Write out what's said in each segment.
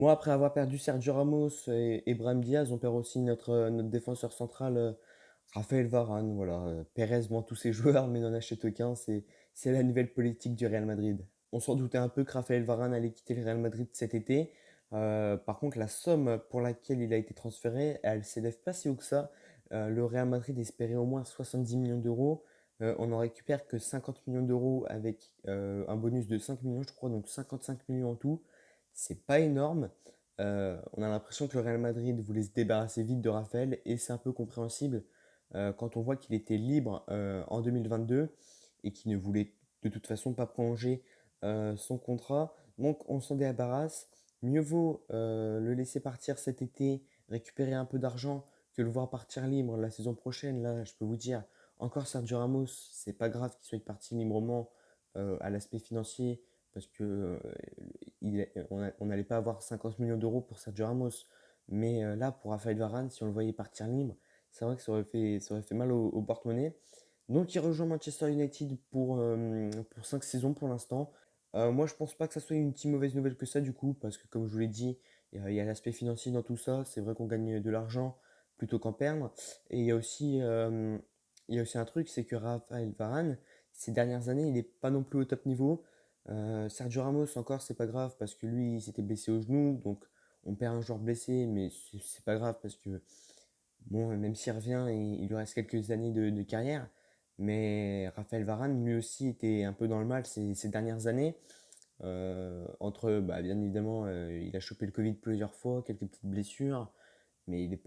Moi, après avoir perdu Sergio Ramos et Brahim Diaz, on perd aussi notre défenseur central, Raphaël Varane. Voilà, Pérez vend tous ses joueurs, mais n'en achète aucun. C'est la nouvelle politique du Real Madrid. On s'en doutait un peu que Raphaël Varane allait quitter le Real Madrid cet été. Par contre, la somme pour laquelle il a été transféré, elle s'élève pas si haut que ça. Le Real Madrid espérait au moins 70 millions d'euros. On en récupère que 50 millions d'euros avec un bonus de 5 millions, je crois, donc 55 millions en tout. C'est pas énorme. On a l'impression que le Real Madrid voulait se débarrasser vite de Raphaël et c'est un peu compréhensible quand on voit qu'il était libre en 2022 et qu'il ne voulait de toute façon pas prolonger son contrat. Donc on s'en débarrasse. Mieux vaut le laisser partir cet été, récupérer un peu d'argent que le voir partir libre la saison prochaine. Là, je peux vous dire, encore Sergio Ramos, c'est pas grave qu'il soit parti librement à l'aspect financier parce que on n'allait pas avoir 50 millions d'euros pour Sergio Ramos. Mais là, pour Raphaël Varane, si on le voyait partir libre, c'est vrai que ça aurait fait mal au porte-monnaie. Donc il rejoint Manchester United pour 5 saisons pour l'instant. Moi, je pense pas que ça soit une si mauvaise nouvelle que ça du coup, parce que comme je vous l'ai dit, il y a l'aspect financier dans tout ça. C'est vrai qu'on gagne de l'argent plutôt qu'en perdre. Et il y a aussi un truc, c'est que Raphaël Varane, ces dernières années, il n'est pas non plus au top niveau. Sergio Ramos, encore, c'est pas grave parce que lui, il s'était blessé au genou. Donc, on perd un joueur blessé, mais c'est pas grave parce que, bon, même s'il revient, il lui reste quelques années de carrière. Mais Raphaël Varane, lui aussi, était un peu dans le mal ces dernières années. Bah, bien évidemment, il a chopé le Covid plusieurs fois, quelques petites blessures, mais il est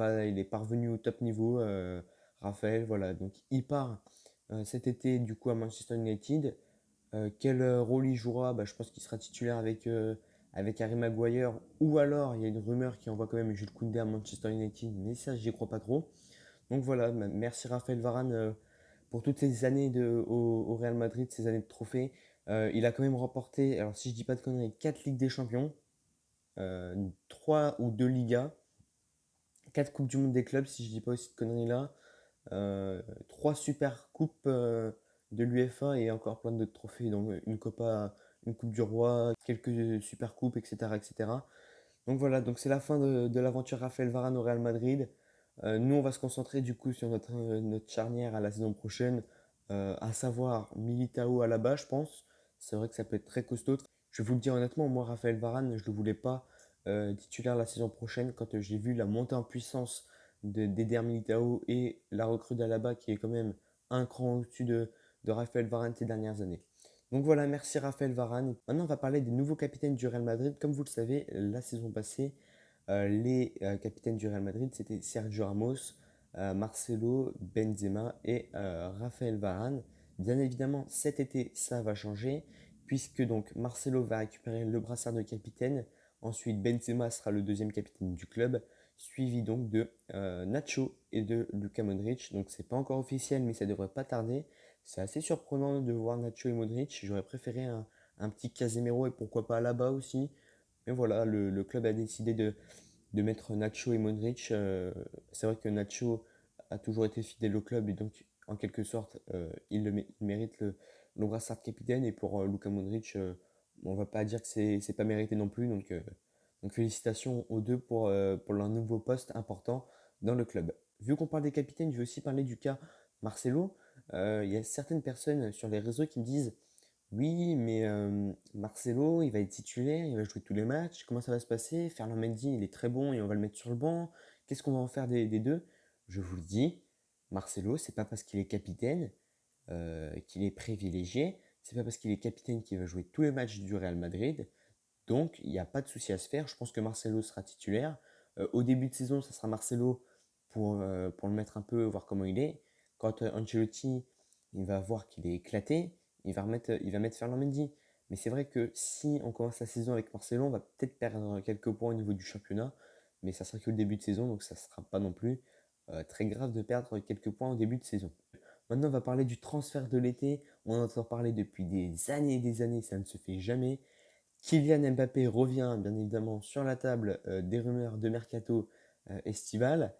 pas revenu au top niveau. Raphaël, voilà, donc il part cet été du coup à Manchester United. Quel rôle il jouera? Bah, je pense qu'il sera titulaire avec Harry Maguire, ou alors il y a une rumeur qui envoie quand même Jules Koundé à Manchester United, mais ça j'y crois pas trop. Donc voilà, merci Raphaël Varane pour toutes ces années au Real Madrid, ces années de trophées. Il a quand même remporté, alors si je dis pas de conneries, 4 Ligues des Champions, 3 ou 2 Ligas, 4 Coupes du Monde des clubs, si je dis pas aussi de conneries là, 3 super coupes de l'UEFA et encore plein d'autres trophées, donc une Copa, une Coupe du Roi, quelques super coupes, etc., etc. Donc voilà, donc c'est la fin de l'aventure Raphaël Varane au Real Madrid. Nous, on va se concentrer du coup sur notre charnière à la saison prochaine, à savoir Militao à la base, je pense. C'est vrai que ça peut être très costaud. Je vais vous le dire honnêtement, moi, Raphaël Varane, je ne le voulais pas titulaire la saison prochaine quand j'ai vu la montée en puissance d'Eder Militao et la recrue d'Alaba qui est quand même un cran au-dessus de Raphaël Varane ces dernières années. Donc voilà, merci Raphaël Varane. Maintenant, on va parler des nouveaux capitaines du Real Madrid. Comme vous le savez, la saison passée, les capitaines du Real Madrid, c'était Sergio Ramos, Marcelo, Benzema et Raphaël Varane. Bien évidemment, cet été, ça va changer, puisque donc Marcelo va récupérer le brassard de capitaine. Ensuite, Benzema sera le deuxième capitaine du club, suivi donc de Nacho et de Luka Modric. Donc c'est pas encore officiel, mais ça devrait pas tarder. C'est assez surprenant de voir Nacho et Modric. J'aurais préféré un petit Casemiro et pourquoi pas là-bas aussi. Mais voilà, le club a décidé de mettre Nacho et Modric. C'est vrai que Nacho a toujours été fidèle au club et donc en quelque sorte il mérite le brassard de capitaine. Et pour Luka Modric, on va pas dire que c'est pas mérité non plus. Donc félicitations aux deux pour leur nouveau poste important dans le club. Vu qu'on parle des capitaines, je vais aussi parler du cas Marcelo. Il y a certaines personnes sur les réseaux qui me disent oui, mais Marcelo, il va être titulaire, il va jouer tous les matchs. Comment ça va se passer? Ferland Mendy, il est très bon et on va le mettre sur le banc. Qu'est-ce qu'on va en faire des deux? Je vous le dis, Marcelo, c'est pas parce qu'il est capitaine qu'il est privilégié. C'est pas parce qu'il est capitaine qu'il va jouer tous les matchs du Real Madrid. Donc, il n'y a pas de souci à se faire. Je pense que Marcelo sera titulaire. Au début de saison, ça sera Marcelo pour le mettre un peu, voir comment il est. Quand Ancelotti, il va voir qu'il est éclaté, il va mettre Ferland Mendy. Mais c'est vrai que si on commence la saison avec Marcelo, on va peut-être perdre quelques points au niveau du championnat. Mais ça sera que le début de saison, donc ça ne sera pas non plus très grave de perdre quelques points au début de saison. Maintenant, on va parler du transfert de l'été. On en entend parler depuis des années, ça ne se fait jamais. Kylian Mbappé revient bien évidemment sur la table des rumeurs de mercato estival.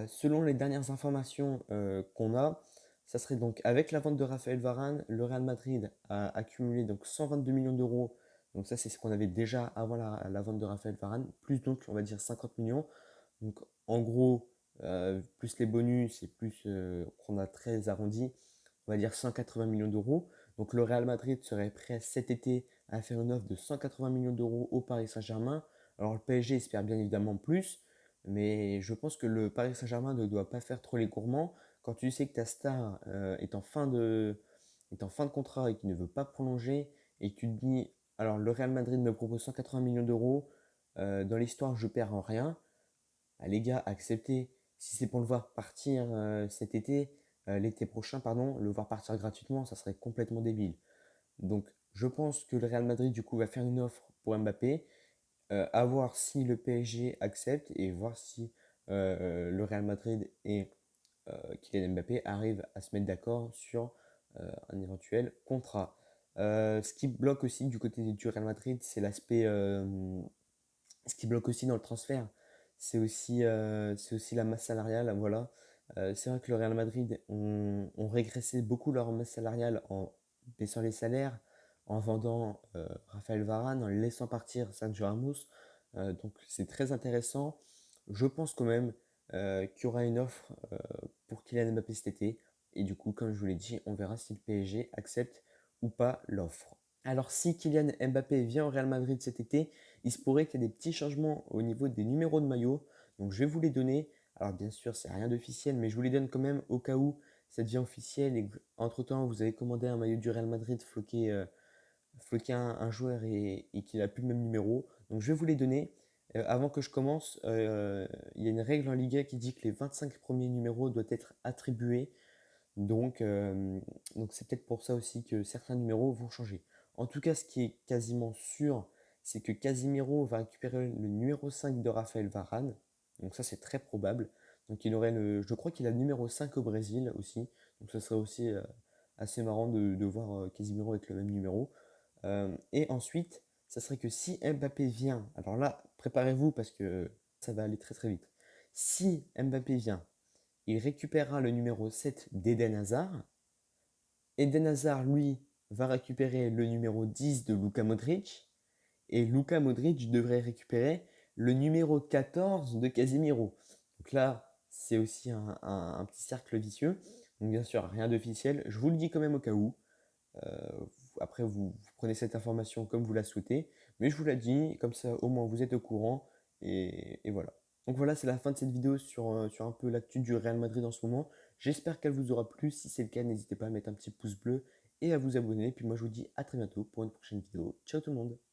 Selon les dernières informations qu'on a, ça serait donc avec la vente de Raphaël Varane, le Real Madrid a accumulé donc 122 millions d'euros Donc ça, c'est ce qu'on avait déjà avant la vente de Raphaël Varane, plus donc, on va dire 50 millions. Donc en gros, plus les bonus et plus qu'on a très arrondi, on va dire 180 millions d'euros. Donc le Real Madrid serait prêt cet été à faire une offre de 180 millions d'euros au Paris Saint-Germain. Alors le PSG espère bien évidemment plus, mais je pense que le Paris Saint-Germain ne doit pas faire trop les gourmands. Quand tu sais que ta star est en fin de contrat et qu'il ne veut pas prolonger, et que tu te dis, alors le Real Madrid me propose 180 millions d'euros, dans l'histoire je perds en rien. Ah, les gars, acceptez. Si c'est pour le voir partir cet été, l'été prochain, pardon, le voir partir gratuitement, ça serait complètement débile. Donc, je pense que le Real Madrid, du coup, va faire une offre pour Mbappé, à voir si le PSG accepte et voir si le Real Madrid et Kylian Mbappé arrivent à se mettre d'accord sur un éventuel contrat. Ce qui bloque aussi du côté du Real Madrid, c'est l'aspect ce qui bloque aussi dans le transfert, c'est aussi la masse salariale. Voilà. C'est vrai que le Real Madrid ont régressé beaucoup leur masse salariale en baissant les salaires, en vendant Raphaël Varane, en laissant partir Sergio Ramos. Donc c'est très intéressant. Je pense quand même qu'il y aura une offre pour Kylian Mbappé cet été. Et du coup, comme je vous l'ai dit, on verra si le PSG accepte ou pas l'offre. Alors si Kylian Mbappé vient au Real Madrid cet été, il se pourrait qu'il y ait des petits changements au niveau des numéros de maillot. Donc je vais vous les donner. Alors bien sûr, c'est rien d'officiel, mais je vous les donne quand même au cas où ça devient officiel et entre-temps vous avez commandé un maillot du Real Madrid floqué un joueur et qu'il n'a plus le même numéro. Donc je vais vous les donner. Avant que je commence, il y a une règle en Liga qui dit que les 25 premiers numéros doivent être attribués. Donc, donc c'est peut-être pour ça aussi que certains numéros vont changer. En tout cas, ce qui est quasiment sûr, c'est que Casimiro va récupérer le numéro 5 de Raphaël Varane. Donc ça, c'est très probable. Donc il aurait je crois qu'il a le numéro 5 au Brésil aussi. Donc ça serait aussi assez marrant de voir Casimiro avec le même numéro. Et ensuite, ça serait que si Mbappé vient, alors là, préparez-vous parce que ça va aller très très vite. Si Mbappé vient, il récupérera le numéro 7 d'Eden Hazard. Eden Hazard, lui, va récupérer le numéro 10 de Luka Modric. Et Luka Modric devrait récupérer le numéro 14 de Casemiro. Donc là, c'est aussi un petit cercle vicieux. Donc bien sûr, rien d'officiel. Je vous le dis quand même au cas où. Euh, Après, vous prenez cette information comme vous la souhaitez. Mais je vous la dis, comme ça au moins vous êtes au courant. Et voilà. Donc voilà, c'est la fin de cette vidéo sur un peu l'actu du Real Madrid en ce moment. J'espère qu'elle vous aura plu. Si c'est le cas, n'hésitez pas à mettre un petit pouce bleu et à vous abonner. Puis moi, je vous dis à très bientôt pour une prochaine vidéo. Ciao tout le monde!